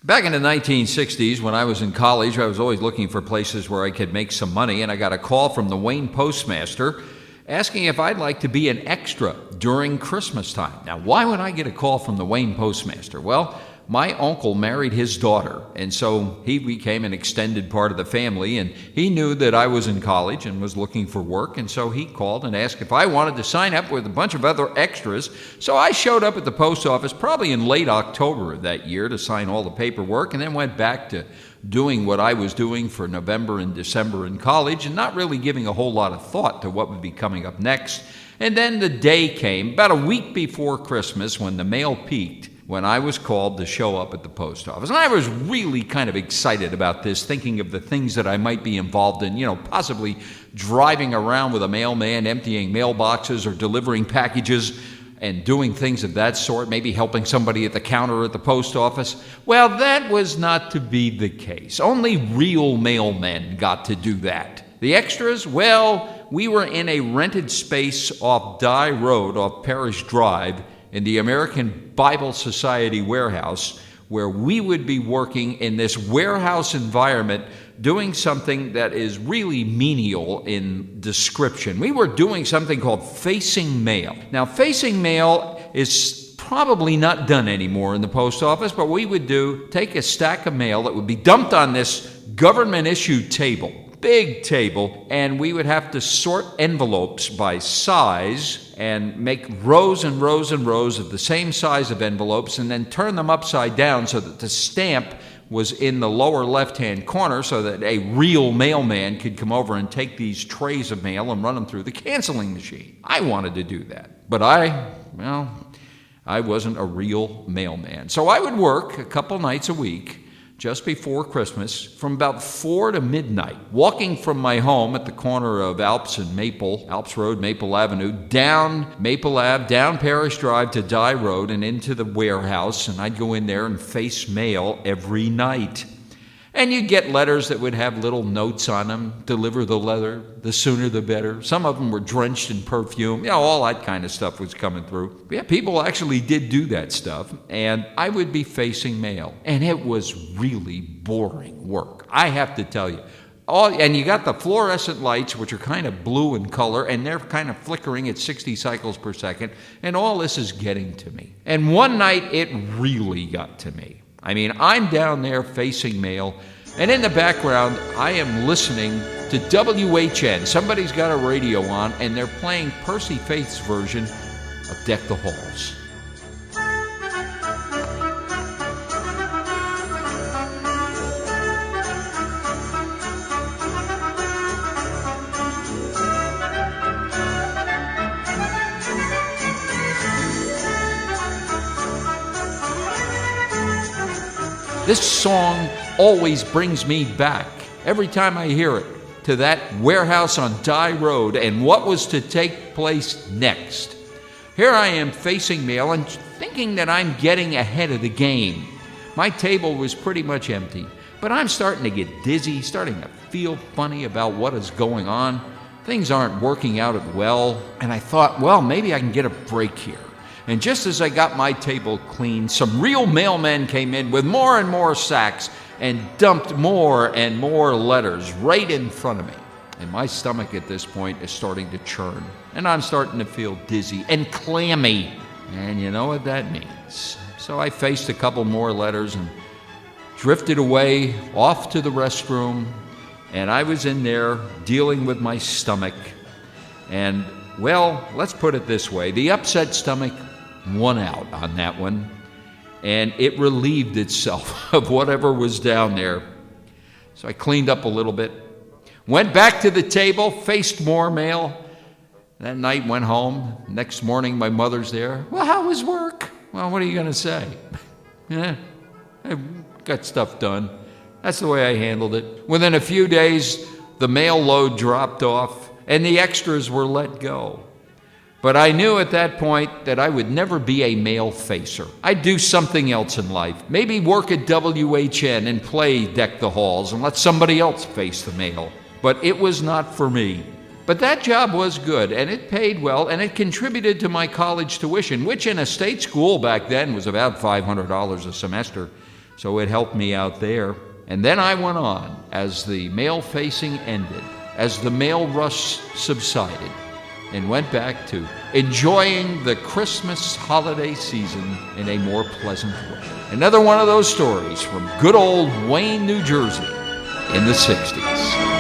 Back in the 1960s, when I was in college, I was always looking for places where I could make some money, and I got a call from the Wayne Postmaster asking if I'd like to be an extra during Christmas time. Now, why would I get a call from the Wayne Postmaster? Well, my uncle married his daughter, and so he became an extended part of the family, and he knew that I was in college and was looking for work, and so he called and asked if I wanted to sign up with a bunch of other extras. So I showed up at the post office probably in late October of that year to sign all the paperwork, and then went back to doing what I was doing for November and December in college and not really giving a whole lot of thought to what would be coming up next. And then the day came, about a week before Christmas, when the mail peaked, when I was called to show up at the post office. And I was really kind of excited about this, thinking of the things that I might be involved in, possibly driving around with a mailman, emptying mailboxes or delivering packages and doing things of that sort, maybe helping somebody at the counter at the post office. Well, that was not to be the case. Only real mailmen got to do that. The extras, well, we were in a rented space off Dye Road, off Parish Drive, in the American Bible Society warehouse, where we would be working in this warehouse environment doing something that is really menial in description. We were doing something called facing mail. Now, facing mail is probably not done anymore in the post office, but we would take a stack of mail that would be dumped on this government-issued table, big table, and we would have to sort envelopes by size and make rows and rows and rows of the same size of envelopes and then turn them upside down so that the stamp was in the lower left-hand corner so that a real mailman could come over and take these trays of mail and run them through the canceling machine. I wanted to do that, but I wasn't a real mailman. So I would work a couple nights a week just before Christmas, from about 4 to midnight, walking from my home at the corner of Alps and Maple, Alps Road, Maple Avenue, down Maple Ave, down Parish Drive to Dye Road and into the warehouse, and I'd go in there and face mail every night. And you'd get letters that would have little notes on them, deliver the letter, the sooner the better. Some of them were drenched in perfume. All that kind of stuff was coming through. Yeah, people actually did do that stuff, and I would be facing mail. And it was really boring work, I have to tell you. And you got the fluorescent lights, which are kind of blue in color, and they're kind of flickering at 60 cycles per second, and all this is getting to me. And one night, it really got to me. I'm down there facing mail, and in the background, I am listening to WHN. Somebody's got a radio on, and they're playing Percy Faith's version of Deck the Halls. This song always brings me back, every time I hear it, to that warehouse on Dye Road and what was to take place next. Here I am facing mail and thinking that I'm getting ahead of the game. My table was pretty much empty, but I'm starting to get dizzy, starting to feel funny about what is going on. Things aren't working out well, and I thought, well, maybe I can get a break here. And just as I got my table clean, some real mailmen came in with more and more sacks and dumped more and more letters right in front of me. And my stomach at this point is starting to churn. And I'm starting to feel dizzy and clammy. And you know what that means. So I faced a couple more letters and drifted away off to the restroom. And I was in there dealing with my stomach. And, well, let's put it this way. The upset stomach won out on that one, and it relieved itself of whatever was down there. So I cleaned up a little bit, went back to the table, faced more mail. That night went home. Next morning my mother's there. Well, how was work? Well, what are you going to say? I got stuff done. That's the way I handled it. Within a few days, the mail load dropped off and the extras were let go. But I knew at that point that I would never be a mail facer. I'd do something else in life. Maybe work at WHN and play Deck the Halls and let somebody else face the mail. But it was not for me. But that job was good, and it paid well, and it contributed to my college tuition, which in a state school back then was about $500 a semester. So it helped me out there. And then I went on as the male facing ended, as the male rush subsided, and went back to enjoying the Christmas holiday season in a more pleasant way. Another one of those stories from good old Wayne, New Jersey in the 60s.